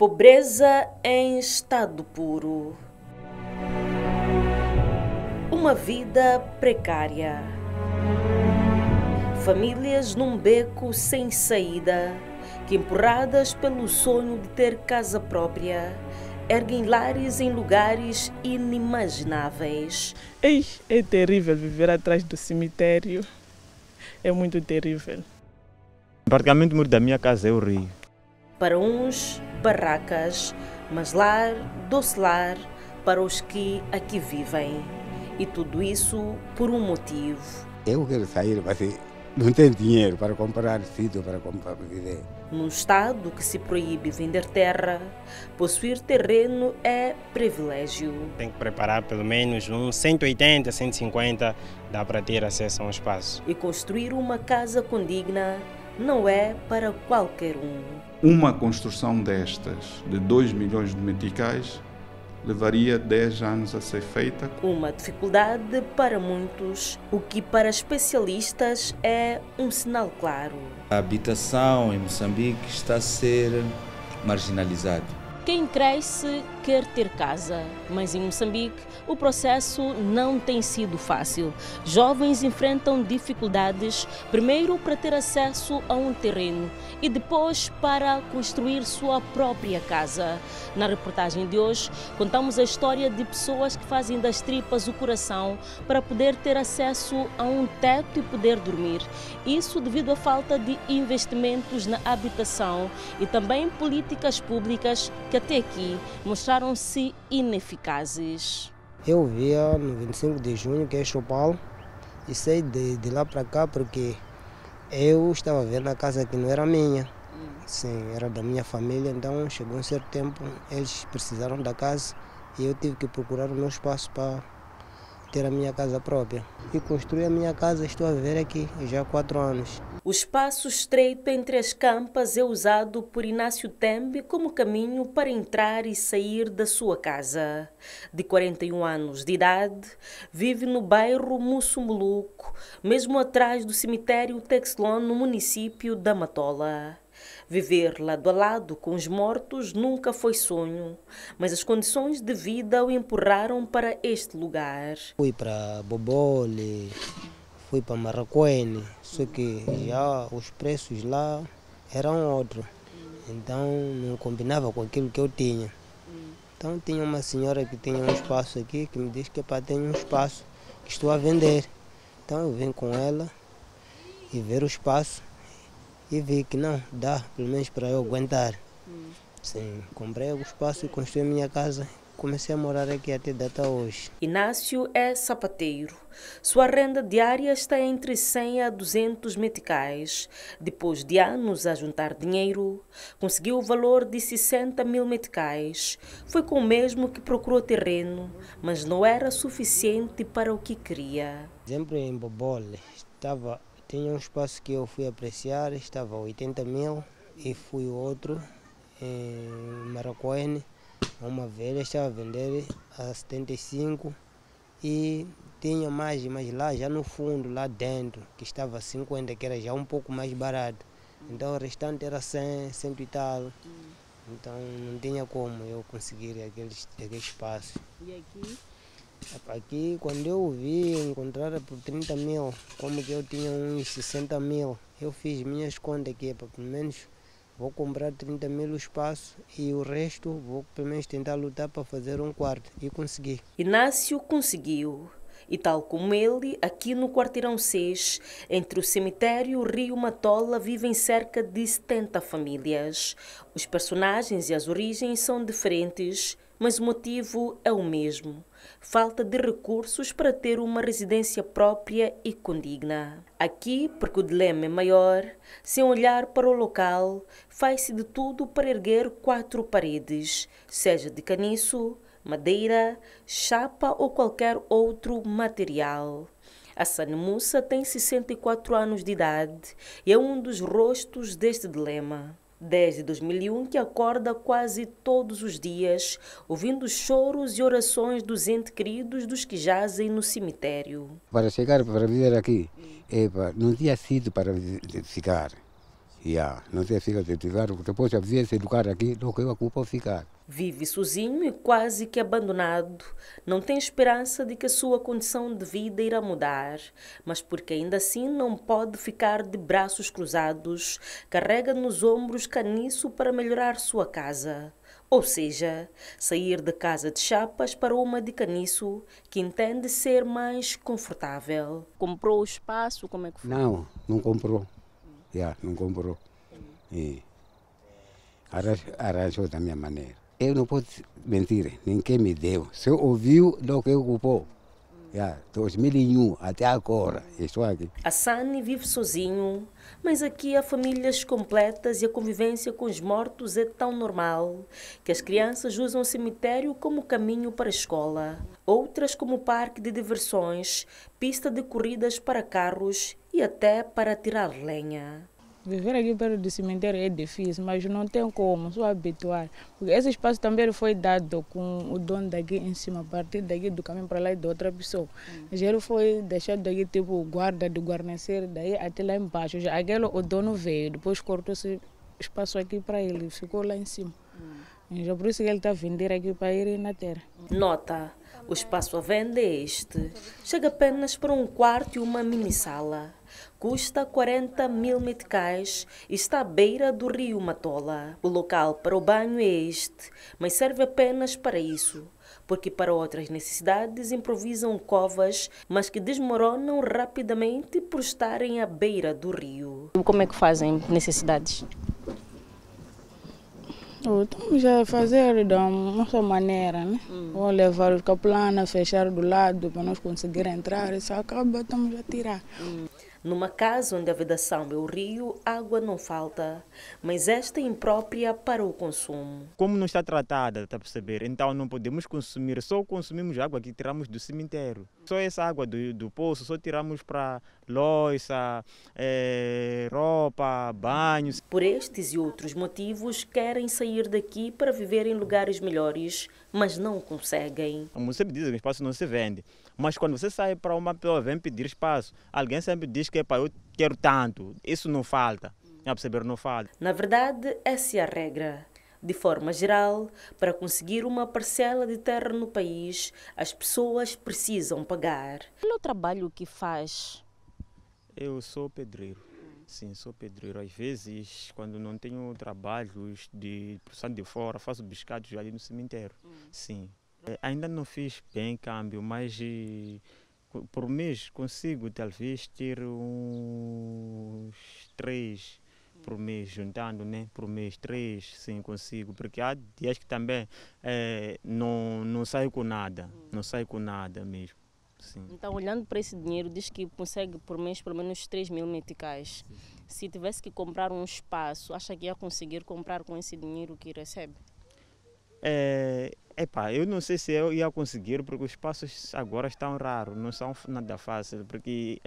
Pobreza em estado puro. Uma vida precária. Famílias num beco sem saída, que empurradas pelo sonho de ter casa própria, erguem lares em lugares inimagináveis. Ei, é terrível viver atrás do cemitério. É muito terrível. Praticamente o muro da minha casa é o rio. Para uns, barracas, mas lar, doce lar, para os que aqui vivem. E tudo isso por um motivo. Eu quero sair, mas não tenho dinheiro para comprar sítio para viver. Num estado que se proíbe vender terra, possuir terreno é privilégio. Tem que preparar pelo menos uns 180, 150, dá para ter acesso a um espaço. E construir uma casa condigna não é para qualquer um. Uma construção destas, de 2 milhões de meticais, levaria 10 anos a ser feita. Uma dificuldade para muitos, o que para especialistas é um sinal claro. A habitação em Moçambique está a ser marginalizada. Quem cresce quer ter casa, mas em Moçambique o processo não tem sido fácil. Jovens enfrentam dificuldades, primeiro para ter acesso a um terreno e depois para construir sua própria casa. Na reportagem de hoje, contamos a história de pessoas que fazem das tripas o coração para poder ter acesso a um teto e poder dormir. Isso devido à falta de investimentos na habitação e também políticas públicas que até aqui mostraram-se ineficazes. Eu via no 25 de junho, que é São Paulo, e saí de lá para cá porque eu estava a ver na casa que não era minha. Sim, era da minha família, então chegou um certo tempo, eles precisaram da casa e eu tive que procurar o meu espaço para ter a minha casa própria. E construir a minha casa, estou a viver aqui já há 4 anos. O espaço estreito entre as campas é usado por Inácio Tembe como caminho para entrar e sair da sua casa. De 41 anos de idade, vive no bairro Mussumuluco, mesmo atrás do cemitério Texlon, no município da Matola. Viver lado a lado com os mortos nunca foi sonho, mas as condições de vida o empurraram para este lugar. Fui para Bobole, fui para Maracuene, só que já os preços lá eram outros, então não combinava com aquilo que eu tinha. Então tinha uma senhora que tinha um espaço aqui, que me disse que para ter um espaço que estou a vender. Então eu vim com ela e ver o espaço. E vi que não, dá pelo menos para eu aguentar. Sim, comprei o espaço e construí a minha casa. Comecei a morar aqui até data hoje. Inácio é sapateiro. Sua renda diária está entre 100 a 200 meticais. Depois de anos a juntar dinheiro, conseguiu o valor de 60 mil meticais. Foi com o mesmo que procurou terreno, mas não era suficiente para o que queria. Exemplo, em Bobole, tinha um espaço que eu fui apreciar, estava a 80 mil, e fui outro em Maracuene, uma velha, estava a vender a 75 e tinha mais, mas lá já no fundo, lá dentro, que estava a 50, que era já um pouco mais barato. Então o restante era 100, 100 e tal. Então não tinha como eu conseguir aquele espaço. E aqui? Aqui, quando eu vi encontrar por 30 mil, como que eu tinha uns 60 mil, eu fiz minhas contas aqui, para pelo menos vou comprar 30 mil o espaço e o resto vou pelo menos tentar lutar para fazer um quarto, e consegui. Inácio conseguiu. E tal como ele, aqui no Quarteirão 6, entre o cemitério e o rio Matola, vivem cerca de 70 famílias. Os personagens e as origens são diferentes, mas o motivo é o mesmo: falta de recursos para ter uma residência própria e condigna. Aqui, porque o dilema é maior, sem olhar para o local, faz-se de tudo para erguer 4 paredes, seja de caniço, madeira, chapa ou qualquer outro material. Hassan Moussa tem 64 anos de idade e é um dos rostos deste dilema. Desde 2001 que acorda quase todos os dias, ouvindo choros e orações dos entes queridos dos que jazem no cemitério. Para chegar, para viver aqui, não tinha sítio para ficar. Não sei ficar certificado, depois já vier se educar aqui, não que eu ocupo ficar. Vive sozinho e quase que abandonado. Não tem esperança de que a sua condição de vida irá mudar, mas porque ainda assim não pode ficar de braços cruzados, carrega nos ombros caniço para melhorar sua casa. Ou seja, sair da casa de chapas para uma de caniço, que entende ser mais confortável. Comprou o espaço? Como é que foi? Não comprou. Não comprou. Arranjou da minha maneira. Eu não posso mentir, ninguém me deu. Se eu ouviu, não que ocupou. 2001 até agora, estou aqui. A Sani vive sozinho, mas aqui há famílias completas e a convivência com os mortos é tão normal que as crianças usam o cemitério como caminho para a escola. Outras como parque de diversões, pista de corridas para carros e até para tirar lenha. Viver aqui perto do cemitério é difícil, mas não tem como, só habituar. Porque esse espaço também foi dado com o dono daqui em cima, a partir daqui do caminho para lá e de outra pessoa. Ele foi deixado daqui tipo guarda de guarnecer, daí até lá embaixo. Já aquele, o dono veio, depois cortou esse espaço aqui para ele, ficou lá em cima. Já por isso que ele está a vender aqui para ir na terra. Nota, o espaço à venda é este. Chega apenas para um quarto e uma mini-sala. Custa 40 mil meticais e está à beira do rio Matola. O local para o banho é este, mas serve apenas para isso, porque para outras necessidades improvisam covas, mas que desmoronam rapidamente por estarem à beira do rio. Como é que fazem necessidades? Estamos a fazer de uma só maneira, né? Vou levar os capelanas, fechar do lado para nós conseguir entrar, isso acaba, estamos a tirar. Numa casa onde a vedação é o rio, água não falta, mas esta é imprópria para o consumo. Como não está tratada, está a perceber? Então não podemos consumir, só consumimos água que tiramos do cemitério. Só essa água do poço, só tiramos para louça, roupa, banhos. Por estes e outros motivos, querem sair daqui para viver em lugares melhores, mas não conseguem. Como sempre dizem, o espaço não se vende. Mas quando você sai para uma pessoa, vem pedir espaço, alguém sempre diz que eu quero tanto. Isso não falta. A perceber, não falta. Na verdade, essa é a regra. De forma geral, para conseguir uma parcela de terra no país, as pessoas precisam pagar. Qual é o trabalho que faz? Eu sou pedreiro. Sim, sou pedreiro. Às vezes, quando não tenho trabalhos de produção de fora, faço biscados ali no cemitério. Sim. Ainda não fiz bem câmbio, mas por mês consigo talvez ter uns 3 por mês, juntando, né? Por mês 3, sim, consigo. Porque há dias que também não saio com nada, não saio com nada mesmo. Sim. Então, olhando para esse dinheiro, diz que consegue por mês pelo menos 3 mil meticais. Se tivesse que comprar um espaço, acha que ia conseguir comprar com esse dinheiro que recebe? Eu não sei se eu ia conseguir, porque os espaços agora estão raros, não são nada fácil, porque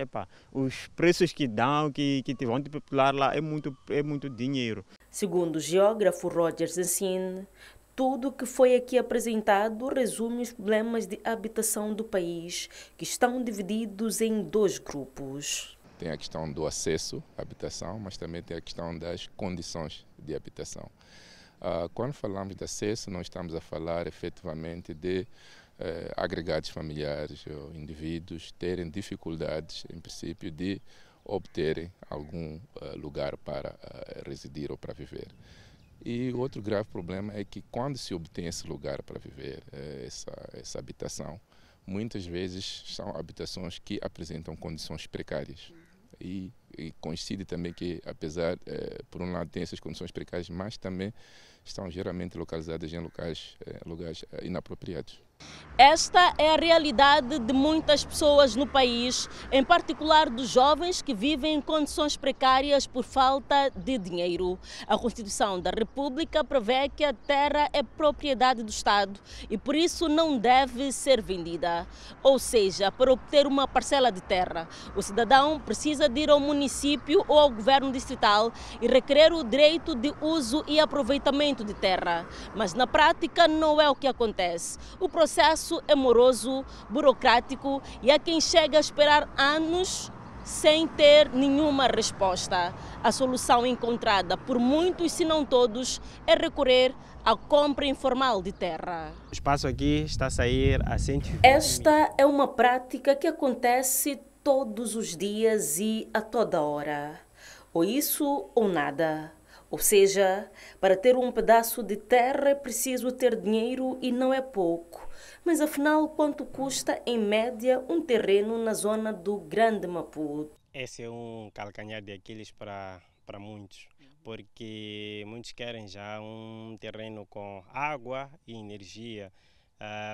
os preços que dão, que vão te popular lá, é muito dinheiro. Segundo o geógrafo Rogers Ensine, tudo o que foi aqui apresentado resume os problemas de habitação do país, que estão divididos em 2 grupos. Tem a questão do acesso à habitação, mas também tem a questão das condições de habitação. Quando falamos de acesso, nós estamos a falar efetivamente de agregados familiares ou indivíduos terem dificuldades, em princípio, de obterem algum lugar para residir ou para viver. E outro grave problema é que quando se obtém esse lugar para viver, essa habitação, muitas vezes são habitações que apresentam condições precárias. E coincide também que, apesar, por um lado, tem essas condições precárias, mas também estão geralmente localizadas em lugares inapropriados. Esta é a realidade de muitas pessoas no país, em particular dos jovens que vivem em condições precárias por falta de dinheiro. A Constituição da República prevê que a terra é propriedade do Estado e por isso não deve ser vendida. Ou seja, para obter uma parcela de terra, o cidadão precisa de ir ao município ou ao governo distrital e requerer o direito de uso e aproveitamento de terra. Mas na prática não é o que acontece. O processo é moroso, burocrático e há quem chega a esperar anos sem ter nenhuma resposta. A solução encontrada por muitos, se não todos, é recorrer à compra informal de terra. O espaço aqui está a sair a 120 Esta é uma prática que acontece todos os dias e a toda hora. Ou isso ou nada. Ou seja, para ter um pedaço de terra é preciso ter dinheiro e não é pouco. Mas afinal, quanto custa em média um terreno na zona do Grande Maputo? Esse é um calcanhar de Aquiles para muitos, porque muitos querem já um terreno com água e energia.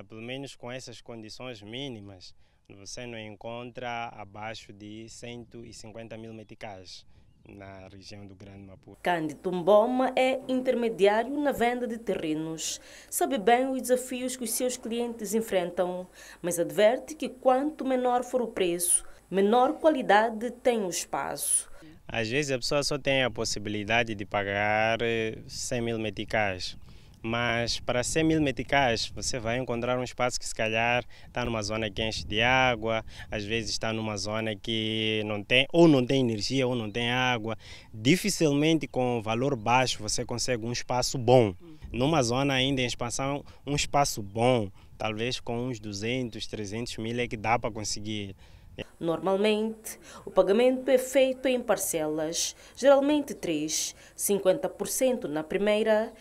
Pelo menos com essas condições mínimas, você não encontra abaixo de 150 mil meticais na região do Grande Maputo. Cândido Mboma é intermediário na venda de terrenos. Sabe bem os desafios que os seus clientes enfrentam, mas adverte que quanto menor for o preço, menor qualidade tem o espaço. Às vezes a pessoa só tem a possibilidade de pagar 100 mil meticais. Mas para 100 mil meticais você vai encontrar um espaço que se calhar está numa zona que enche de água, às vezes está numa zona que não tem energia ou não tem água. Dificilmente com valor baixo você consegue um espaço bom. Numa zona ainda em expansão, um espaço bom, talvez com uns 200, 300 mil é que dá para conseguir. Normalmente, o pagamento é feito em parcelas, geralmente 3, 50% na primeira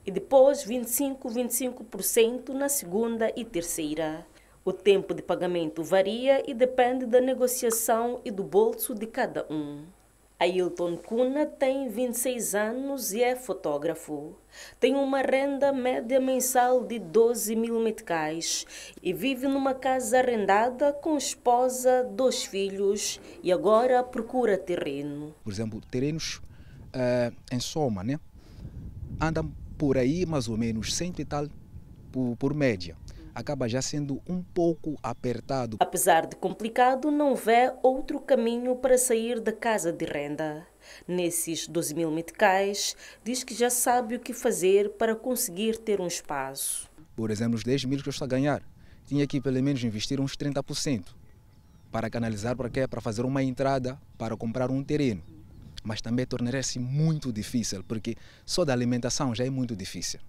e depois 25% na segunda e terceira. O tempo de pagamento varia e depende da negociação e do bolso de cada um. Ailton Cuna tem 26 anos e é fotógrafo. Tem uma renda média mensal de 12 mil meticais e vive numa casa arrendada com esposa, 2 filhos e agora procura terreno. Por exemplo, terrenos em soma, né? Andam por aí mais ou menos 100 e tal por média. Acaba já sendo um pouco apertado. Apesar de complicado, não vê outro caminho para sair da casa de renda. Nesses 12 mil meticais, diz que já sabe o que fazer para conseguir ter um espaço. Por exemplo, os 10 mil que eu estou a ganhar, tinha que pelo menos investir uns 30% para canalizar para quê? Para fazer uma entrada para comprar um terreno. Mas também tornaria-se muito difícil, porque só da alimentação já é muito difícil.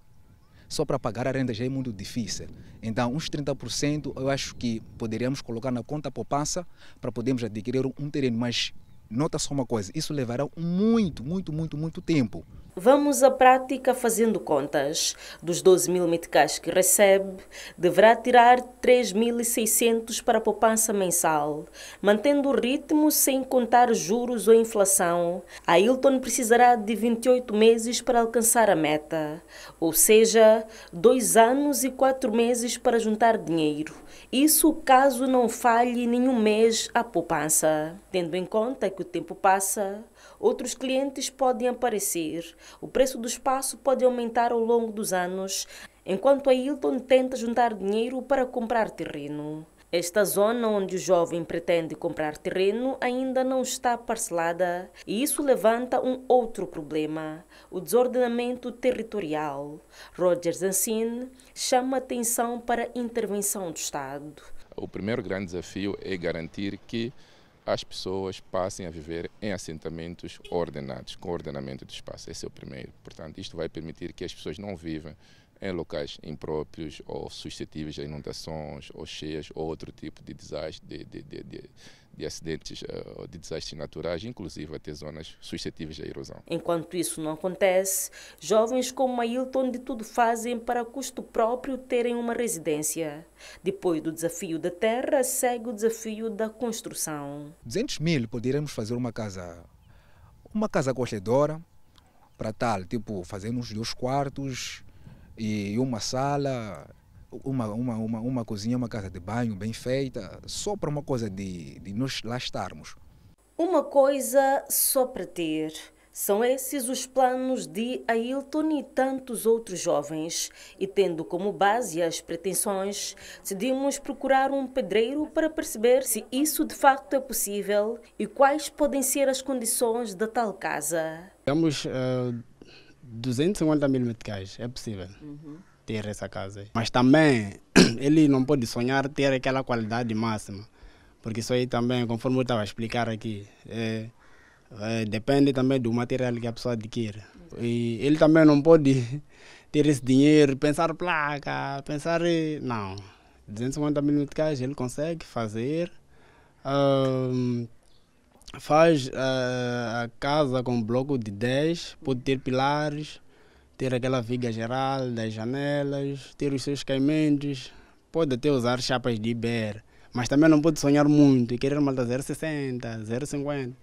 Só para pagar a renda já é muito difícil. Então, uns 30% eu acho que poderíamos colocar na conta poupança para podermos adquirir um terreno. Mas nota só uma coisa, isso levará muito tempo. Vamos à prática fazendo contas. Dos 12 mil meticais que recebe, deverá tirar 3.600 para a poupança mensal. Mantendo o ritmo sem contar juros ou inflação, Ailton precisará de 28 meses para alcançar a meta. Ou seja, 2 anos e 4 meses para juntar dinheiro. Isso caso não falhe nenhum mês a poupança. Tendo em conta que o tempo passa, outros clientes podem aparecer. O preço do espaço pode aumentar ao longo dos anos, enquanto Ailton tenta juntar dinheiro para comprar terreno. Esta zona onde o jovem pretende comprar terreno ainda não está parcelada e isso levanta um outro problema, o desordenamento territorial. Roger Zancine chama atenção para a intervenção do Estado. O primeiro grande desafio é garantir que as pessoas passem a viver em assentamentos ordenados, com ordenamento do espaço. Esse é o primeiro. Portanto, isto vai permitir que as pessoas não vivam em locais impróprios ou suscetíveis a inundações ou cheias ou outro tipo de desastre, de acidentes ou de desastres naturais, inclusive até zonas suscetíveis à erosão. Enquanto isso não acontece, jovens como Ailton de tudo fazem para custo próprio terem uma residência. Depois do desafio da terra, segue o desafio da construção. 200 mil poderíamos fazer uma casa acolhedora para tal, tipo fazendo uns 2 quartos e uma sala, uma cozinha, uma casa de banho bem feita, só para uma coisa de nós lá estarmos. Uma coisa só para ter. São esses os planos de Ailton e tantos outros jovens. E tendo como base as pretensões, decidimos procurar um pedreiro para perceber se isso de facto é possível e quais podem ser as condições da tal casa. Temos 250 mil meticais, é possível ter essa casa. Mas também ele não pode sonhar ter aquela qualidade máxima, porque isso aí também, conforme eu estava a explicar aqui, depende também do material que a pessoa adquire. E ele também não pode ter esse dinheiro, pensar placa, pensar... Não, 250 mil meticais ele consegue fazer. Faz a casa com bloco de 10, pode ter pilares, ter aquela viga geral das janelas, ter os seus caimentos, pode até usar chapas de Iber, mas também não pode sonhar muito e querer malta 0,60, 0,50.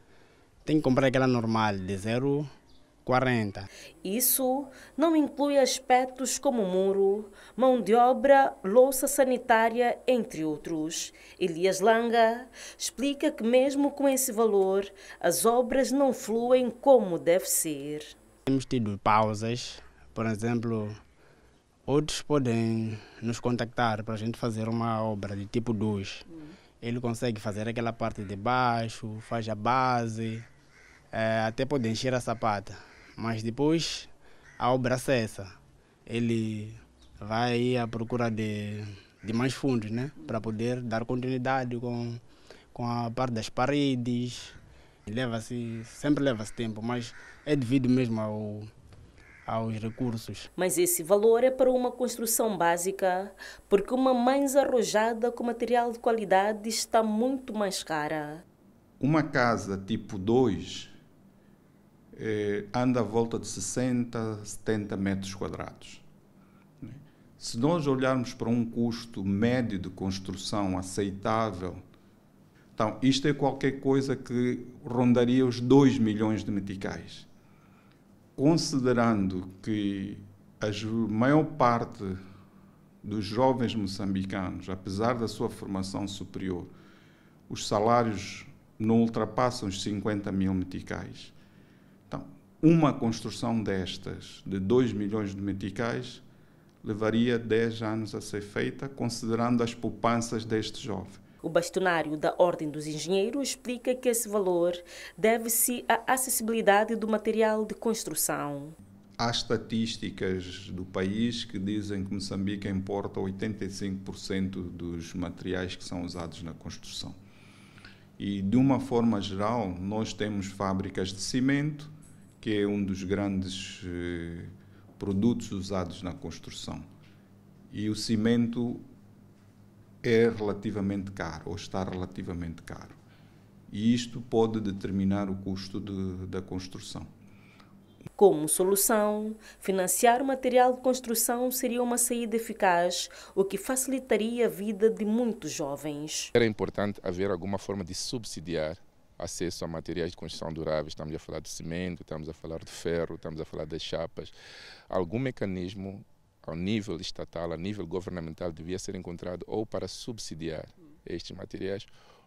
Tem que comprar aquela normal de 0,40. Isso não inclui aspectos como muro, mão de obra, louça sanitária, entre outros. Elias Langa explica que mesmo com esse valor, as obras não fluem como deve ser. Temos tido pausas, por exemplo, outros podem nos contactar para a gente fazer uma obra de tipo 2. Ele consegue fazer aquela parte de baixo, faz a base, até pode encher a sapata. Mas depois a obra cessa. Ele vai à procura de mais fundos, né? Para poder dar continuidade com a parte das paredes. Sempre leva-se tempo, mas é devido mesmo aos recursos. Mas esse valor é para uma construção básica, porque uma mães arrojada com material de qualidade está muito mais cara. Uma casa tipo 2 anda à volta de 60, 70 metros quadrados. Se nós olharmos para um custo médio de construção aceitável, então isto é qualquer coisa que rondaria os 2 milhões de meticais. Considerando que a maior parte dos jovens moçambicanos, apesar da sua formação superior, os salários não ultrapassam os 50 mil meticais. Então, uma construção destas, de 2 milhões de meticais, levaria 10 anos a ser feita, considerando as poupanças deste jovem. O bastonário da Ordem dos Engenheiros explica que esse valor deve-se à acessibilidade do material de construção. Há estatísticas do país que dizem que Moçambique importa 85% dos materiais que são usados na construção. E, de uma forma geral, nós temos fábricas de cimento, que é um dos grandes produtos usados na construção. E o cimento é relativamente caro, ou está relativamente caro. E isto pode determinar o custo da construção. Como solução, financiar o material de construção seria uma saída eficaz, o que facilitaria a vida de muitos jovens. Era importante haver alguma forma de subsidiar acesso a materiais de construção duráveis. Estamos a falar de cimento, estamos a falar de ferro, estamos a falar das chapas. Algum mecanismo ao nível estatal, a nível governamental, devia ser encontrado ou para subsidiar estes materiais,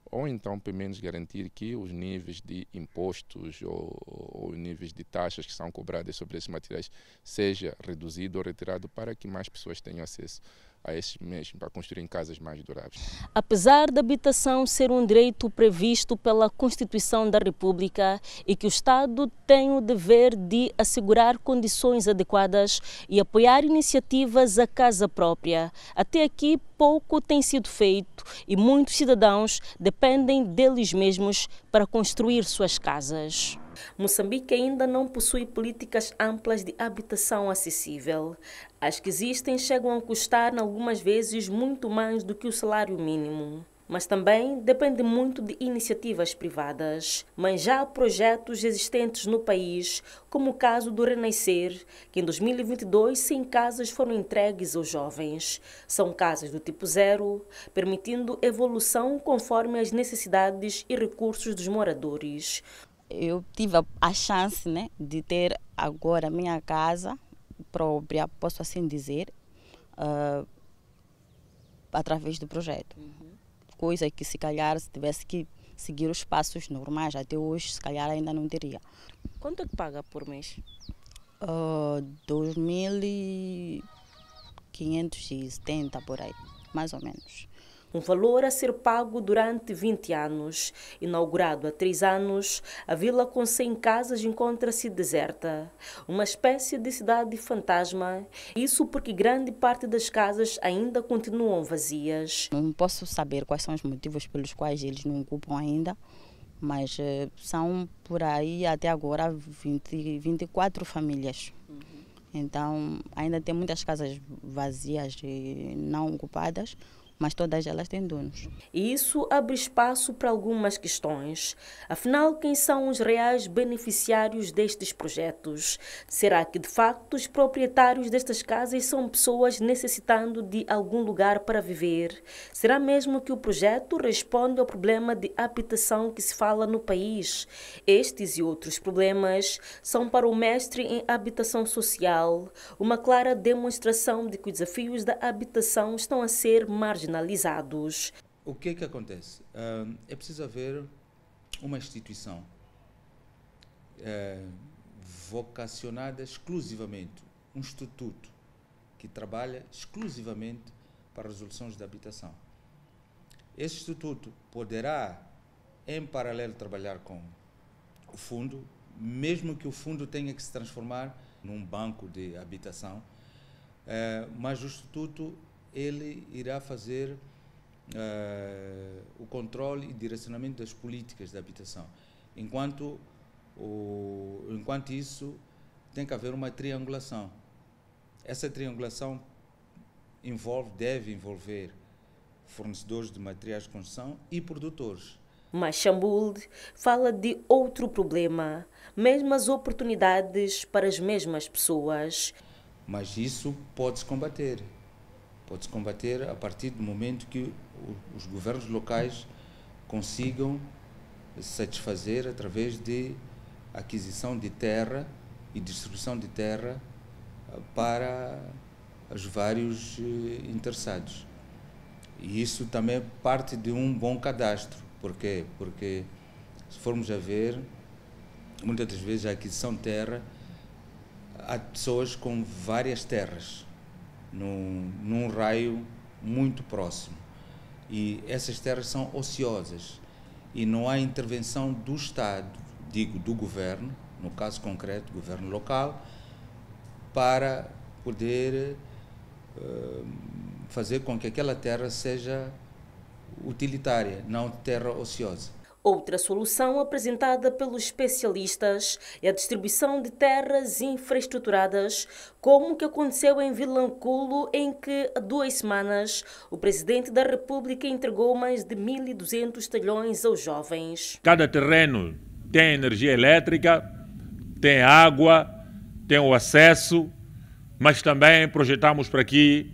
ou então, pelo menos, garantir que os níveis de impostos ou níveis de taxas que são cobradas sobre esses materiais seja reduzido ou retirado para que mais pessoas tenham acesso a esses mesmos, para construir casas mais duráveis. Apesar da habitação ser um direito previsto pela Constituição da República e que o Estado tem o dever de assegurar condições adequadas e apoiar iniciativas à casa própria, até aqui pouco tem sido feito e muitos cidadãos dependem deles mesmos para construir suas casas. Moçambique ainda não possui políticas amplas de habitação acessível. As que existem chegam a custar, algumas vezes, muito mais do que o salário mínimo. Mas também depende muito de iniciativas privadas. Mas já há projetos existentes no país, como o caso do Renascer, que em 2022 100 casas foram entregues aos jovens. São casas do tipo 0, permitindo evolução conforme as necessidades e recursos dos moradores. Eu tive a chance, né, de ter agora a minha casa própria, posso assim dizer, através do projeto. Coisa que, se calhar, se tivesse que seguir os passos normais, até hoje, se calhar, ainda não teria. Quanto é que paga por mês? 2.570 por aí, mais ou menos. Um valor a ser pago durante 20 anos. Inaugurado há 3 anos, a vila com 100 casas encontra-se deserta. Uma espécie de cidade fantasma. Isso porque grande parte das casas ainda continuam vazias. Não posso saber quais são os motivos pelos quais eles não ocupam ainda, mas são por aí até agora 24 famílias. Então ainda tem muitas casas vazias e não ocupadas, mas todas elas têm donos. E isso abre espaço para algumas questões. Afinal, quem são os reais beneficiários destes projetos? Será que, de facto, os proprietários destas casas são pessoas necessitando de algum lugar para viver? Será mesmo que o projeto responde ao problema de habitação que se fala no país? Estes e outros problemas são para o mestre em habitação social uma clara demonstração de que os desafios da habitação estão a ser marginalizados. O que é que acontece? É preciso haver uma instituição vocacionada exclusivamente, um instituto que trabalha exclusivamente para resoluções de habitação. Esse instituto poderá, em paralelo, trabalhar com o fundo, mesmo que o fundo tenha que se transformar num banco de habitação, mas o instituto ele irá fazer o controle e direcionamento das políticas de habitação. Enquanto isso, tem que haver uma triangulação. Essa triangulação deve envolver fornecedores de materiais de construção e produtores. Mas Chambuld fala de outro problema, mesmas oportunidades para as mesmas pessoas. Mas isso pode-se combater. Pode-se combater a partir do momento que os governos locais consigam satisfazer através de aquisição de terra e distribuição de terra para os vários interessados. E isso também parte de um bom cadastro. Por quê? Porque, se formos a ver, muitas das vezes a aquisição de terra, há pessoas com várias terras num raio muito próximo. E essas terras são ociosas e não há intervenção do Estado, digo do governo, no caso concreto, governo local, para poder fazer com que aquela terra seja utilitária, não terra ociosa. Outra solução apresentada pelos especialistas é a distribuição de terras infraestruturadas, como o que aconteceu em Vilanculo, em que há 2 semanas o Presidente da República entregou mais de 1.200 talhões aos jovens. Cada terreno tem energia elétrica, tem água, tem o acesso, mas também projetamos para aqui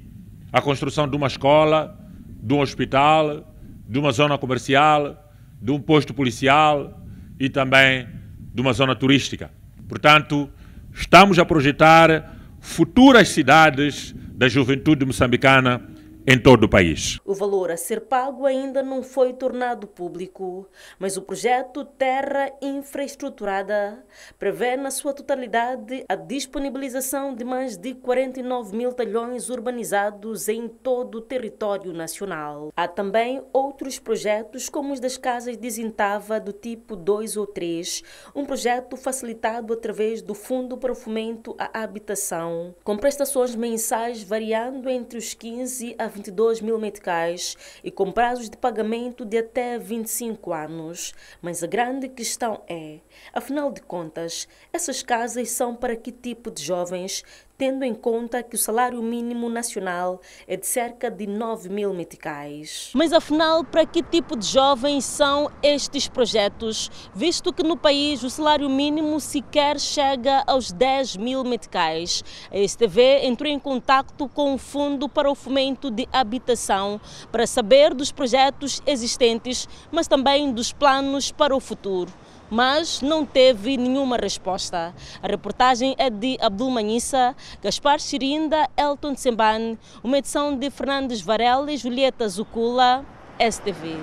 a construção de uma escola, de um hospital, de uma zona comercial, de um posto policial e também de uma zona turística. Portanto, estamos a projetar futuras cidades da juventude moçambicana em todo o país. O valor a ser pago ainda não foi tornado público, mas o projeto Terra Infraestruturada prevê na sua totalidade a disponibilização de mais de 49.000 talhões urbanizados em todo o território nacional. Há também outros projetos, como os das casas de Zintava do tipo 2 ou 3, um projeto facilitado através do Fundo para o Fomento à Habitação, com prestações mensais variando entre os 15 a 22.000 meticais e com prazos de pagamento de até 25 anos. Mas a grande questão é, afinal de contas, essas casas são para que tipo de jovens, tendo em conta que o salário mínimo nacional é de cerca de 9.000 meticais. Mas afinal, para que tipo de jovens são estes projetos, visto que no país o salário mínimo sequer chega aos 10.000 meticais? A STV entrou em contato com o Fundo para o Fomento de Habitação para saber dos projetos existentes, mas também dos planos para o futuro. Mas não teve nenhuma resposta. A reportagem é de Abdul Manhissa, Gaspar Chirinda, Elton Sembane, uma edição de Fernandes Varela e Julieta Zucula, STV.